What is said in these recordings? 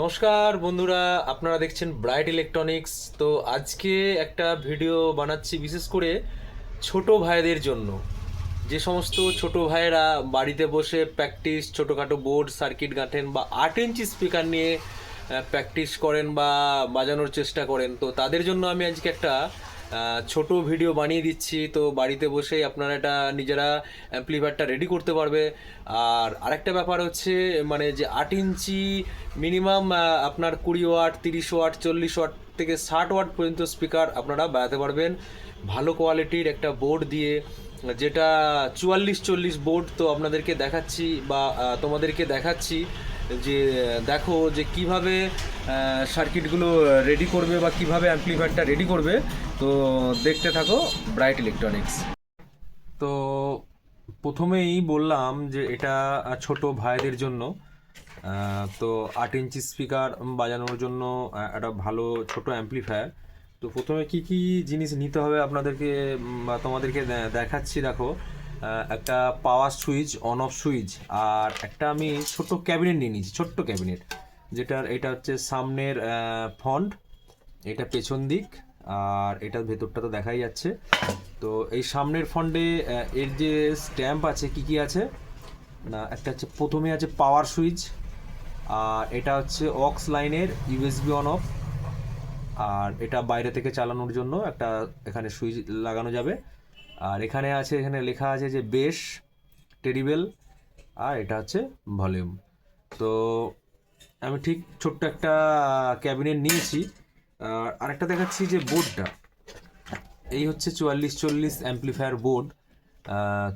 নমস্কার বন্ধুরা, আপনারা দেখছেন ব্রাইট ইলেকট্রনিক্স। তো আজকে একটা ভিডিও বানাচ্ছি বিশেষ করে ছোট ভাইদের জন্য। যে সমস্ত ছোট ভাইয়েরা বাড়িতে বসে প্র্যাকটিস ছোটোখাটো বোর্ড সার্কিট গাঁথেন বা 8 ইঞ্চি স্পিকার নিয়ে প্র্যাকটিস করেন বা বাজানোর চেষ্টা করেন, তো তাদের জন্য আমি আজকে একটা ছোট ভিডিও বানিয়ে দিচ্ছি। তো বাড়িতে বসেই আপনারা এটা নিজেরা অ্যাম্প্লিফায়ারটা রেডি করতে পারবে। আর আরেকটা ব্যাপার হচ্ছে মানে যে 8 ইঞ্চি মিনিমাম আপনার 20 ওয়াট 30 ওয়াট 40 ওয়াট থেকে 60 ওয়াট পর্যন্ত স্পিকার আপনারা বাজাতে পারবেন ভালো কোয়ালিটির একটা বোর্ড দিয়ে, যেটা 44-40 বোর্ড। তো আপনাদেরকে দেখাচ্ছি বা তোমাদেরকে দেখাচ্ছি যে দেখো যে কিভাবে সার্কিটগুলো রেডি করবে বা কিভাবে অ্যাম্প্লিফায়ারটা রেডি করবে। তো দেখতে থাকো ব্রাইট ইলেকট্রনিক্স। তো প্রথমেই বললাম যে এটা ছোট ভাইদের জন্য। তো 8 ইঞ্চি স্পিকার বাজানোর জন্য একটা ভালো ছোট অ্যাম্প্লিফায়ার। তো প্রথমে কি কি জিনিস নিতে হবে আপনাদেরকে বা তোমাদেরকে দেখাচ্ছি। দেখো, একটা power switch, on off switch, আর একটা আমি ছোট ক্যাবিনেট নিয়ে নিয়েছি, ছোট্ট ক্যাবিনেট, যেটার এটা হচ্ছে সামনের ফ্রন্ট, এটা পেছন দিক, আর এটার ভেতরটা তো দেখাই যাচ্ছে। তো এই সামনের ফন্ডে এর যে স্ট্যাম্প আছে কি কি আছে না, একটা হচ্ছে প্রথমে আছে পাওয়ার সুইচ, আর এটা হচ্ছে অক্স লাইনের ইউএসবি অন অফ, আর এটা বাইরে থেকে চালানোর জন্য একটা এখানে সুইচ লাগানো যাবে। আর এখানে আছে, এখানে লেখা আছে যে বেস টেরিবেল, আর এটা হচ্ছে ভলিউম। তো আমি ঠিক ছোট্ট একটা ক্যাবিনেট নিয়েছি। আর আরেকটা দেখাচ্ছি যে বোর্ডটা, এই হচ্ছে 4440 অ্যাম্প্লিফায়ার বোর্ড।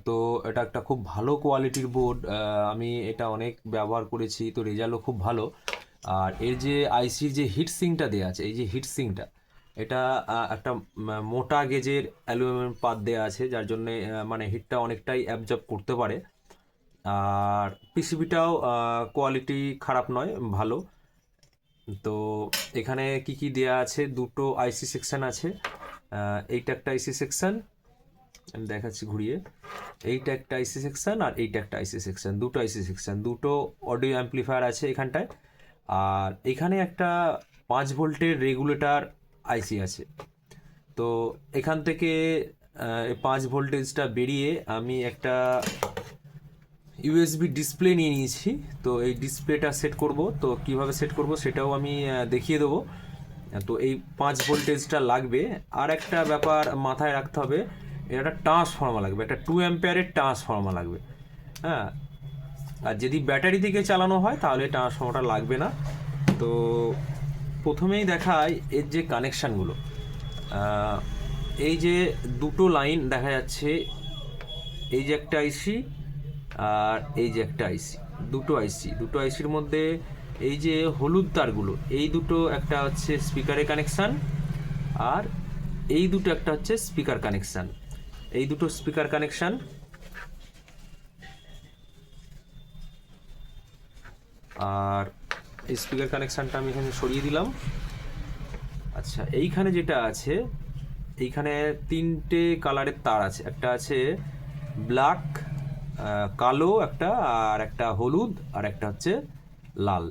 তো এটা একটা খুব ভালো কোয়ালিটির বোর্ড, আমি এটা অনেক ব্যবহার করেছি, তো রেজাল্টও খুব ভালো। আর এর যে আইসির যে হিট সিঙ্কটা দেওয়া আছে, এই যে হিট সিঙ্কটা, এটা একটা মোটা গেজের অ্যালুমিনিয়াম পাত দেওয়া আছে, যার জন্যে মানে হিটটা অনেকটাই অ্যাবজর্ব করতে পারে। আর পিসিবিটাও কোয়ালিটি খারাপ নয়, ভালো। তো এখানে কি কি দেয়া আছে, দুটো আইসি সেকশন আছে। এইটা একটা আইসি সেকশন, আমি দেখাচ্ছি ঘুরিয়ে। এইটা একটা আইসি সেকশন আর এইটা একটা আইসি সেকশন, দুটো আইসি সেকশন, দুটো অডিও অ্যাম্প্লিফায়ার আছে এখানটায়। আর এখানে একটা 5 ভোল্টের রেগুলেটর আইসি আছে। তো এখান থেকে 5 ভোল্টেজটা বেরিয়ে আমি একটা ইউএসবি ডিসপ্লে নিয়ে নিয়েছি। তো এই ডিসপ্লেটা সেট করব, তো কিভাবে সেট করব সেটাও আমি দেখিয়ে দেবো। তো এই 5 ভোল্টেজটা লাগবে। আর একটা ব্যাপার মাথায় রাখতে হবে, এর একটা ট্রান্সফর্মার লাগবে, একটা 2 অ্যাম্পিয়ারের ট্রান্সফর্মার লাগবে। হ্যাঁ, আর যদি ব্যাটারি থেকে চালানো হয় তাহলে ট্রান্সফর্মারটা লাগবে না। তো প্রথমেই দেখায় এর যে কানেকশানগুলো, এই যে দুটো লাইন দেখা যাচ্ছে, এই যে একটা আইসি আর এই যে একটা আইসি, দুটো আইসির মধ্যে এই যে হলুদ তারগুলো, এই দুটো একটা হচ্ছে স্পিকারের কানেকশান, আর এই দুটো একটা হচ্ছে স্পিকার কানেকশান। এই দুটো স্পিকার কানেকশান। আর এই স্পিকার কানেকশানটা আমি এখানে সরিয়ে দিলাম। আচ্ছা, এইখানে যেটা আছে, এইখানে 3টে কালারের তার আছে, একটা আছে ব্ল্যাক, কালো একটা, আর একটা হলুদ, আর একটা হচ্ছে লাল।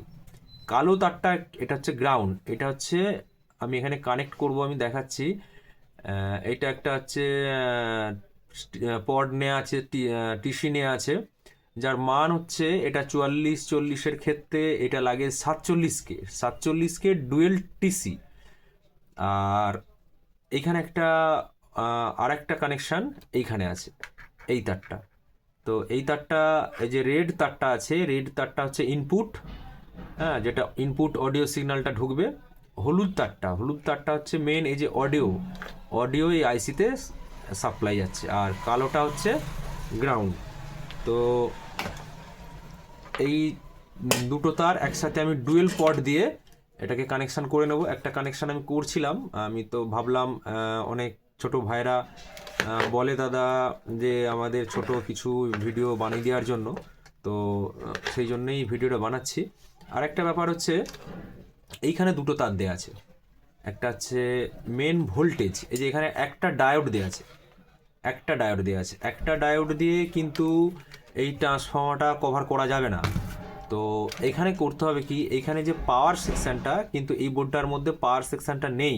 কালো তারটা এটা হচ্ছে গ্রাউন্ড, এটা হচ্ছে আমি এখানে কানেক্ট করব, আমি দেখাচ্ছি। এটা একটা হচ্ছে পড নেওয়া আছে, টিসি নেওয়া আছে, যার মান হচ্ছে এটা 44-40-এর ক্ষেত্রে এটা লাগে 47K ডুয়েল টিসি। আর এইখানে একটা আর একটা কানেকশান এইখানে আছে, এই তারটা। তো এই তারটা, এই যে রেড তারটা আছে, রেড তারটা হচ্ছে ইনপুট, হ্যাঁ, যেটা ইনপুট অডিও সিগন্যালটা ঢুকবে। হলুদ তারটা হচ্ছে মেন, এই যে অডিও এই আইসিতে সাপ্লাই যাচ্ছে। আর কালোটা হচ্ছে গ্রাউন্ড। তো এই দুটো তার একসাথে আমি ডুয়েল পট দিয়ে এটাকে কানেকশান করে নেব। একটা কানেকশান আমি করছিলাম, আমি তো ভাবলাম অনেক ছোট ভাইরা বলে দাদা যে আমাদের ছোট কিছু ভিডিও বানিয়ে দেওয়ার জন্য, তো সেই জন্যই ভিডিওটা বানাচ্ছি। আর একটা ব্যাপার হচ্ছে, এইখানে দুটো তার দেওয়া আছে, একটা হচ্ছে মেন ভোল্টেজ, এই যে এখানে একটা ডায়োড দেওয়া আছে, একটা ডায়োড দিয়ে কিন্তু এই ট্রান্সফর্মারটা কভার করা যাবে না। তো এখানে করতে হবে কি, এখানে যে পাওয়ার সেকশনটা, কিন্তু এই বোর্ডটার মধ্যে পাওয়ার সেকশনটা নেই।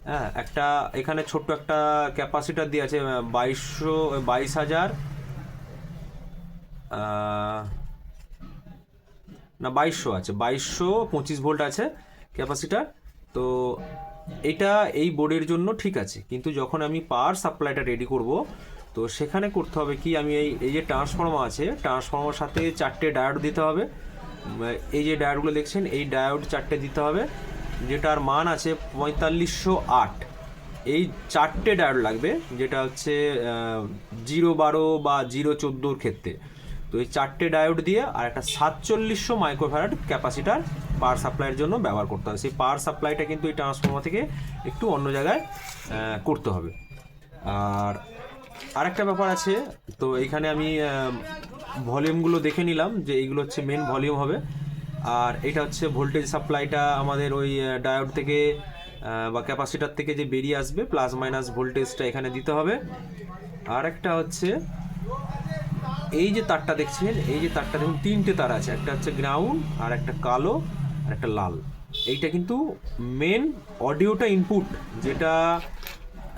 হ্যাঁ, একটা এখানে ছোট্ট একটা ক্যাপাসিটার দিয়ে আছে 22,000 না 2200 আছে, 2225 ভোল্ট আছে ক্যাপাসিটার। তো এটা এই বোর্ডের জন্য ঠিক আছে, কিন্তু যখন আমি পাওয়ার সাপ্লাইটা রেডি করব, তো সেখানে করতে হবে কি, আমি এই যে ট্রান্সফর্মার আছে, ট্রান্সফর্মার সাথে 4টে ডায়োড দিতে হবে। এই যে ডায়োডগুলো দেখছেন, এই ডায়োড 4টে দিতে হবে, যেটার মান আছে 4508। এই 4টে ডায়োড লাগবে, যেটা হচ্ছে 012 বা 014 ক্ষেত্রে। তো এই 4টে ডায়োড দিয়ে আর একটা 4700 মাইক্রোফ্যারাড ক্যাপাসিটার পাওয়ার সাপ্লাইয়ের জন্য ব্যবহার করতে হবে। সেই পাওয়ার সাপ্লাইটা কিন্তু এই ট্রান্সফর্মার থেকে একটু অন্য জায়গায় করতে হবে। আর আরেকটা ব্যাপার আছে, তো এইখানে আমি ভলিউমগুলো দেখে নিলাম যে এইগুলো হচ্ছে মেন ভলিউম হবে। আর এটা হচ্ছে ভোল্টেজ সাপ্লাইটা আমাদের ওই ডায়োড থেকে বা ক্যাপাসিটার থেকে যে বেরিয়ে আসবে, প্লাস মাইনাস ভোল্টেজটা এখানে দিতে হবে। আর একটা হচ্ছে এই যে তারটা দেখছেন, এই যে তারটা দেখুন 3টে তার আছে, একটা হচ্ছে গ্রাউন্ড, আর একটা কালো, আর একটা লাল। এইটা কিন্তু মেন অডিওটা ইনপুট, যেটা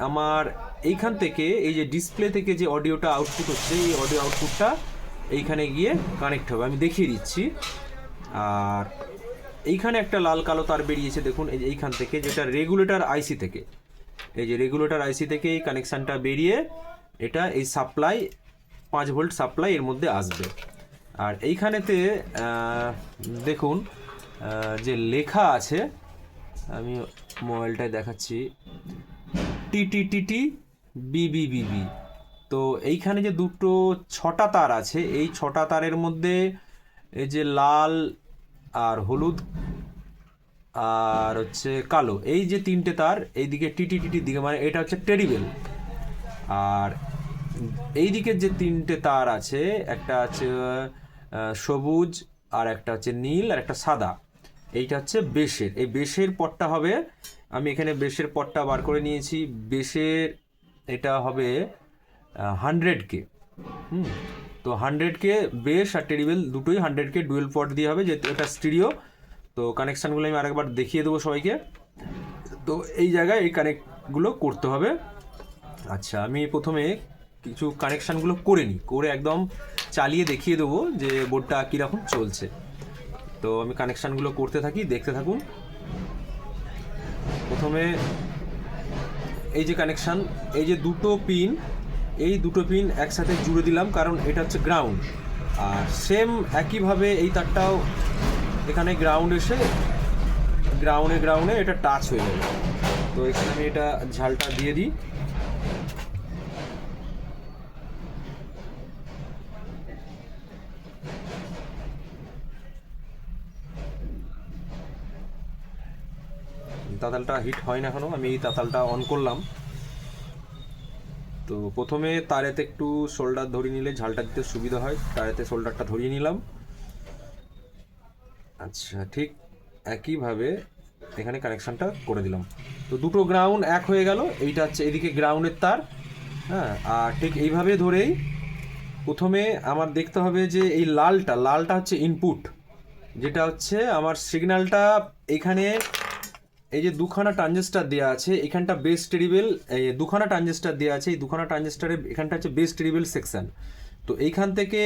আমার এইখান থেকে এই যে ডিসপ্লে থেকে যে অডিওটা আউটপুট হচ্ছে, এই অডিও আউটপুটটা এইখানে গিয়ে কানেক্ট হবে। আমি দেখিয়ে দিচ্ছি। আর এইখানে একটা লাল কালো তার বেরিয়েছে দেখুন, এই যে এইখান থেকে, যেটা রেগুলেটর আইসি থেকে, এই যে রেগুলেটর আইসি থেকে এই কানেকশানটা বেরিয়ে এটা এই সাপ্লাই 5 ভোল্ট সাপ্লাই এর মধ্যে আসবে। আর এইখানেতে দেখুন যে লেখা আছে, আমি মোবাইলটায় দেখাচ্ছি, টিটিটিটি বিবিবিবি। তো এইখানে যে দুটো 6টা তার আছে, এই 6টা তারের মধ্যে এই যে লাল আর হলুদ আর হচ্ছে কালো, এই যে 3টে তার এইদিকে টিটিটিটির দিকে, মানে এটা হচ্ছে টেরিবেল। আর এই দিকের যে 3টে তার আছে, একটা আছে সবুজ, আর একটা হচ্ছে নীল, আর একটা সাদা, এইটা হচ্ছে বেশের। এই বেশের পটটা হবে, আমি এখানে বেশের পটটা বার করে নিয়েছি। বেশের এটা হবে 100K। তো 100K বেশ আর টেরিবেল দুটোই 100K ডুয়েল পট দিয়ে হবে, যেহেতু এটা স্টিরিও। তো কানেকশানগুলো আমি আরেকবার দেখিয়ে দেবো সবাইকে। তো এই জায়গায় এই কানেক্টগুলো করতে হবে। আচ্ছা, আমি প্রথমে কিছু কানেকশানগুলো করে একদম চালিয়ে দেখিয়ে দেবো যে বোর্ডটা কীরকম চলছে। তো আমি কানেকশানগুলো করতে থাকি, দেখতে থাকুন। প্রথমে এই যে কানেকশান, এই যে এই দুটো পিন একসাথে জুড়ে দিলাম, কারণ এটা হচ্ছে গ্রাউন্ড। আর সেম একইভাবে এই তারটাও এখানে গ্রাউন্ড এসে গ্রাউন্ডে এটা টাচ হয়ে যাবে। তো এখানে আমি এটা ঝালটা দিয়ে দিই। তাতালটা হিট হয় না এখনো, আমি এই তাতালটা অন করলাম। তো প্রথমে তারেতে একটু শোল্ডার ধরিয়ে নিলে ঝালটা দিতে সুবিধা হয়, তারেতে শোল্ডারটা ধরিয়ে নিলাম। আচ্ছা, ঠিক একইভাবে এখানে কানেকশানটা করে দিলাম। তো দুটো গ্রাউন্ড এক হয়ে গেল। এইটা হচ্ছে এদিকে গ্রাউন্ডের তার। হ্যাঁ, আর ঠিক এইভাবে ধরেই প্রথমে আমার দেখতে হবে যে এই লালটা হচ্ছে ইনপুট, যেটা হচ্ছে আমার সিগন্যালটা। এখানে এই যে দুখানা ট্রানজিস্টার দেওয়া আছে, এখানটা বেস টেরিবেল, এই দুখানা ট্রানজিস্টার দেওয়া আছে, এই দুখানা ট্রানজিস্টারে এখানটা হচ্ছে বেস টেরিবেল সেকশন। তো এইখান থেকে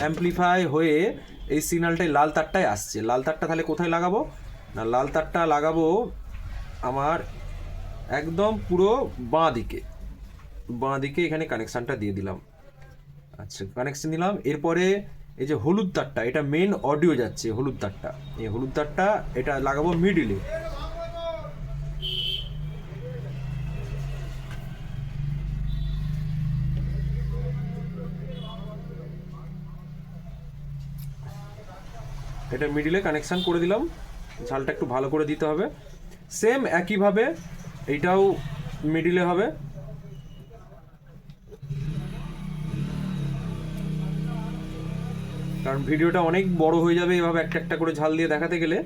অ্যাম্পলিফাই হয়ে এই সিগন্যালটাই লাল তারটায় আসছে। লাল তারটা তাহলে কোথায় লাগাবো না, লাল তারটা লাগাবো আমার একদম পুরো বাঁ দিকে এখানে কানেকশানটা দিয়ে দিলাম। আচ্ছা, কানেকশান দিলাম। এরপরে এই যে হলুদ তারটা, এটা মেন অডিও যাচ্ছে, হলুদ তারটা, এই হলুদ তারটা এটা লাগাবো মিডিলে। এটা মিডিলে কানেকশান করে দিলাম। ঝালটা একটু ভালো করে দিতে হবে। সেম একইভাবে এইটাও মিডিলে হবে। কারণ ভিডিওটা অনেক বড় হয়ে যাবে এভাবে একটা একটা করে ঝাল দিয়ে দেখাতে গেলে।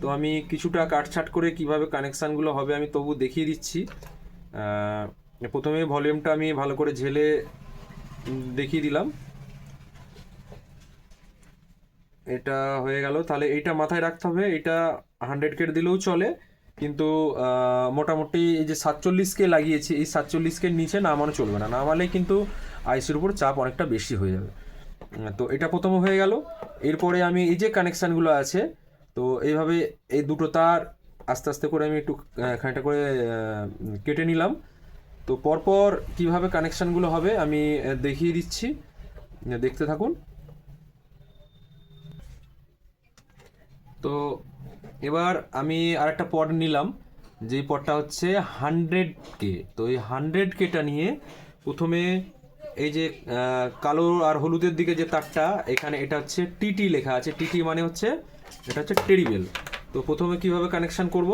তো আমি কিছুটা কাটছাট করে কিভাবে কানেকশানগুলো হবে আমি তবু দেখিয়ে দিচ্ছি। প্রথমে ভলিউমটা আমি ভালো করে ঝেলে দেখিয়ে দিলাম। এটা হয়ে গেল। তাহলে এইটা মাথায় রাখতে হবে, এটা 100K দিলেও চলে, কিন্তু মোটামুটি এই যে 47K লাগিয়েছি, এই 47K নিচে নামানো চলবে না, নামালে কিন্তু আইসির উপর চাপ অনেকটা বেশি হয়ে যাবে। তো এটা প্রথম হয়ে গেল। এরপরে আমি এই যে কানেকশানগুলো আছে, তো এইভাবে এই দুটো তার আস্তে আস্তে করে আমি একটু খানিকটা করে কেটে নিলাম। তো পরপর কিভাবে কানেকশানগুলো হবে আমি দেখিয়ে দিচ্ছি, দেখতে থাকুন। তো এবার আমি আরেকটা পড নিলাম, যেই পডটা হচ্ছে 100K। তো এই 100Kটা নিয়ে প্রথমে এই যে কালো আর হলুদের দিকে যে তারটা, এখানে এটা হচ্ছে টিটি লেখা আছে, টিটি মানে হচ্ছে এটা হচ্ছে টেরিবেল। তো প্রথমে কিভাবে কানেকশান করব,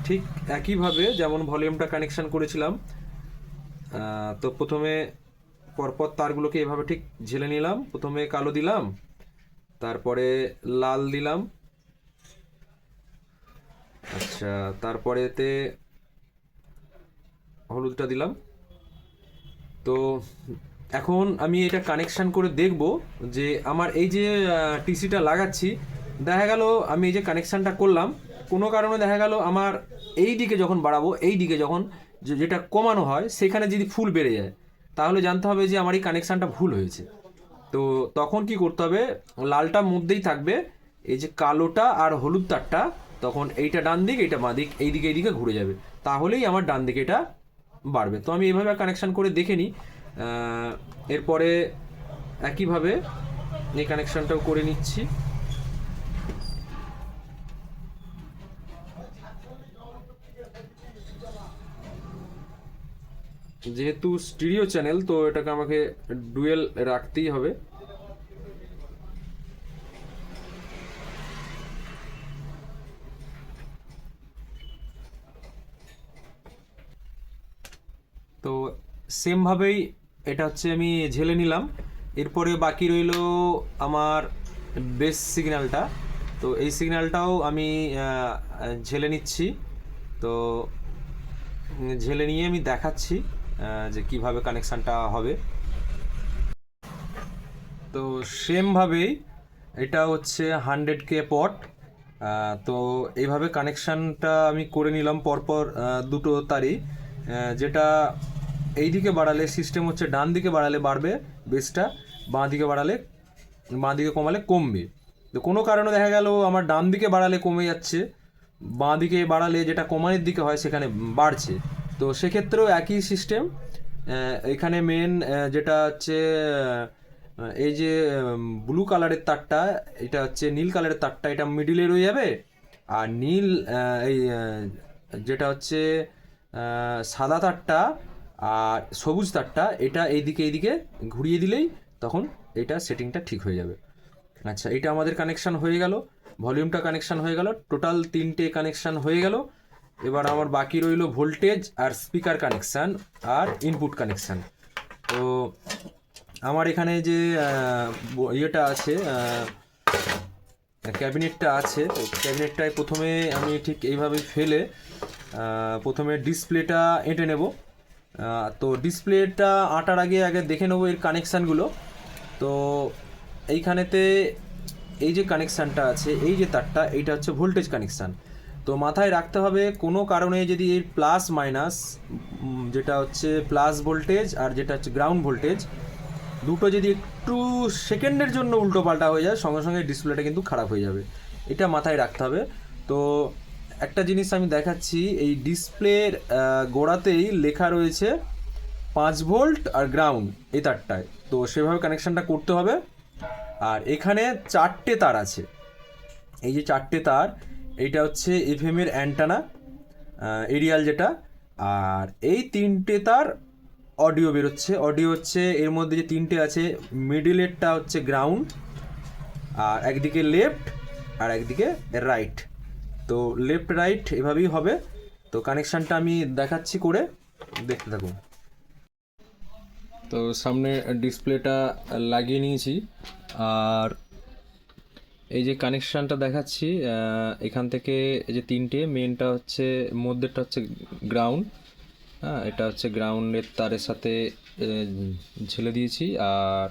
ঠিক একইভাবে যেমন ভলিউমটা কানেকশান করেছিলাম। তো প্রথমে পরপর তারগুলোকে এভাবে ঠিক ঝেলে নিলাম। প্রথমে কালো দিলাম, তারপরে লাল দিলাম, আচ্ছা, তারপরে এতে হলুদটা দিলাম। তো এখন আমি এটা কানেকশান করে দেখব যে আমার এই যে টিসিটা লাগাচ্ছি, দেখা গেল আমি এই যে কানেকশানটা করলাম, কোনো কারণে দেখা গেল আমার এই দিকে যখন বাড়াবো, এই দিকে যখন যেটা কমানো হয় সেখানে যদি ফুল বেড়ে যায়, তাহলে জানতে হবে যে আমার এই কানেকশানটা ভুল হয়েছে। তো তখন কি করতে হবে, লালটা মধ্যেই থাকবে, এই যে কালোটা আর হলুদ তারটা, তখন এইটা ডান দিক, এইটা বাঁ দিক, এইদিকে ঘুরে যাবে, তাহলেই আমার ডান দিকে এটা বাড়বে। তো আমি এইভাবে কানেকশান করে দেখে নিই। এরপরে একইভাবে এই কানেকশানটাও করে নিচ্ছি। যেহেতু স্টিরিও চ্যানেল, তো এটাকে আমাকে ডুয়েল রাখতেই হবে। তো সেমভাবেই এটা হচ্ছে আমি ঝেলে নিলাম। এরপরে বাকি রইল আমার বেস সিগন্যালটা। তো এই সিগন্যালটাও আমি ঝেলে নিচ্ছি। তো ঝেলে নিয়ে আমি দেখাচ্ছি যে কিভাবে কানেকশানটা হবে। তো সেমভাবেই এটা হচ্ছে 100K পট। তো এইভাবে কানেকশানটা আমি করে নিলাম পরপর দুটো তারই, যেটা এই দিকে বাড়ালে সিস্টেম হচ্ছে ডান দিকে বাড়ালে বাড়বে বেসটা, বাঁ দিকে বাড়ালে, বাঁ দিকে কমালে কমবে। তো কোনো কারণে দেখা গেল আমার ডান দিকে বাড়ালে কমে যাচ্ছে, বাঁ দিকে বাড়ালে যেটা কমানোর দিকে হয় সেখানে বাড়ছে। তো সেক্ষেত্রেও একই সিস্টেম। এখানে মেন যেটা হচ্ছে এই যে ব্লু কালারের তারটা, এটা হচ্ছে নীল কালারের তারটা, এটা মিডিলে রয়ে যাবে। আর নীল এই যেটা হচ্ছে সাদা তারটা আর সবুজ তারটা, এটা এইদিকে ঘুরিয়ে দিলেই তখন এটা সেটিংটা ঠিক হয়ে যাবে। আচ্ছা, এটা আমাদের কানেকশান হয়ে গেল, ভলিউমটা কানেকশান হয়ে গেল, টোটাল 3টে কানেকশান হয়ে গেল। এবার আমার বাকি রইল ভোল্টেজ আর স্পিকার কানেকশান আর ইনপুট কানেকশান। তো আমার এখানে যে ইয়েটা আছে, ক্যাবিনেটটা আছে, তো ক্যাবিনেটটায় প্রথমে আমি ঠিক এইভাবে ফেলে প্রথমে ডিসপ্লেটা এঁটে নেব। তো ডিসপ্লেটা আঁটার আগে দেখে নেবো এর কানেকশানগুলো। তো এইখানেতে এই যে কানেকশানটা আছে, এই যে তারটা, এইটা হচ্ছে ভোল্টেজ কানেকশান। তো মাথায় রাখতে হবে কোনো কারণে যদি এর প্লাস মাইনাস, যেটা হচ্ছে প্লাস ভোল্টেজ আর যেটা হচ্ছে গ্রাউন্ড ভোল্টেজ, দুটো যদি একটু সেকেন্ডের জন্য উল্টো পাল্টা হয়ে যায়, সঙ্গে সঙ্গে ডিসপ্লেটা কিন্তু খারাপ হয়ে যাবে, এটা মাথায় রাখতে হবে। তো একটা জিনিস আমি দেখাচ্ছি, এই ডিসপ্লের গোড়াতেই লেখা রয়েছে 5 ভোল্ট আর গ্রাউন্ড এই তারটায়, তো সেভাবে কানেকশানটা করতে হবে। আর এখানে 4টে তার আছে, এই যে 4টে তার, এইটা হচ্ছে এফএম এর অ্যান্টানা, এরিয়াল যেটা। আর এই 3টে তার অডিও বেরোচ্ছে, অডিও হচ্ছে এর মধ্যে যে 3টে আছে, মিডিলেরটা হচ্ছে গ্রাউন্ড, আর একদিকে লেফট আর একদিকে রাইট। তো লেফট রাইট এভাবেই হবে। তো কানেকশানটা আমি দেখাচ্ছি করে, দেখতে থাকুন। তো সামনে ডিসপ্লেটা লাগিয়ে নিয়েছি, আর এই যে কানেকশানটা দেখাচ্ছি, এখান থেকে এই যে 3টে, মেনটা হচ্ছে মধ্যেরটা হচ্ছে গ্রাউন্ড, হ্যাঁ, এটা হচ্ছে গ্রাউন্ডের তারের সাথে ঝেলে দিয়েছি। আর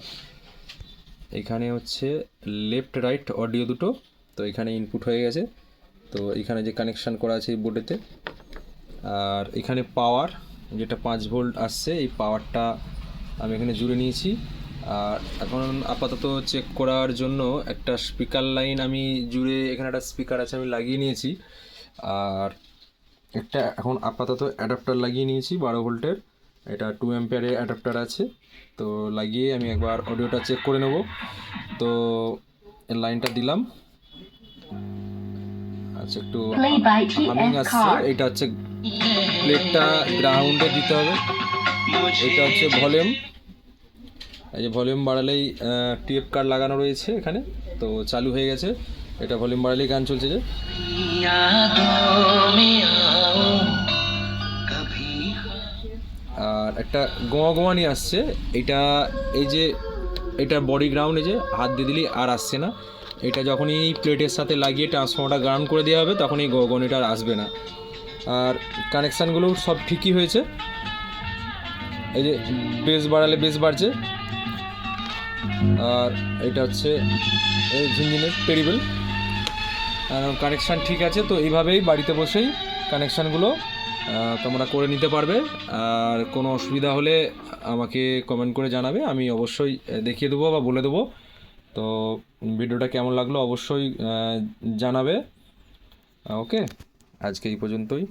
এখানে হচ্ছে লেফট রাইট অডিও দুটো, তো এখানে ইনপুট হয়ে গেছে। তো এখানে যে কানেকশান করা আছে এই বোর্ডেতে, আর এখানে পাওয়ার যেটা 5 ভোল্ট আসছে, এই পাওয়ারটা আমি এখানে জুড়ে নিয়েছি। আর এখন আপাতত চেক করার জন্য একটা স্পিকার লাইন আমি জুড়ে, এখানে একটা স্পিকার আছে আমি লাগিয়ে নিয়েছি। আর একটা এখন আপাতত অ্যাডাপ্টার লাগিয়ে নিয়েছি 12 ভোল্টের, এটা 2 অ্যাম্পিয়ারের অ্যাডাপ্টার আছে। তো লাগিয়ে আমি একবার অডিওটা চেক করে নেব। তো লাইনটা দিলাম, আচ্ছা একটু হামিং আসছে, এটা হচ্ছে প্লেটটা গ্রাউন্ডে দিতে হবে। এটা হচ্ছে ভলিউম, এই যে ভলিউম বাড়ালেই টিএফ কার্ড লাগানো রয়েছে এখানে, তো চালু হয়ে গেছে। এটা ভলিউম বাড়ালেই গান চলছে যে। আর একটা গোয়া গোয়া নিয়ে আসছে, এটা এই যে এটা বডি গ্রাউন্ড, এই যে হাত দিয়ে দিলেই আর আসছে না। এটা যখনই প্লেটের সাথে লাগিয়ে ট্রান্সফর্মারটা গ্রাউন্ড করে দেওয়া হবে তখন এই গগনিটা আর আসবে না। আর কানেকশানগুলো সব ঠিকই হয়েছে, এই যে বেস বাড়ালে বেস বাড়ছে। আর এটা হচ্ছে এই ঝিনঝিনের টেরিবেল, কানেকশান ঠিক আছে। তো এইভাবেই বাড়িতে বসেই কানেকশানগুলো তোমরা করে নিতে পারবে। আর কোনো অসুবিধা হলে আমাকে কমেন্ট করে জানাবে, আমি অবশ্যই দেখিয়ে দেবো বা বলে দেবো। তো ভিডিওটা কেমন লাগলো অবশ্যই জানাবে। ওকে, আজকে এই পর্যন্তই।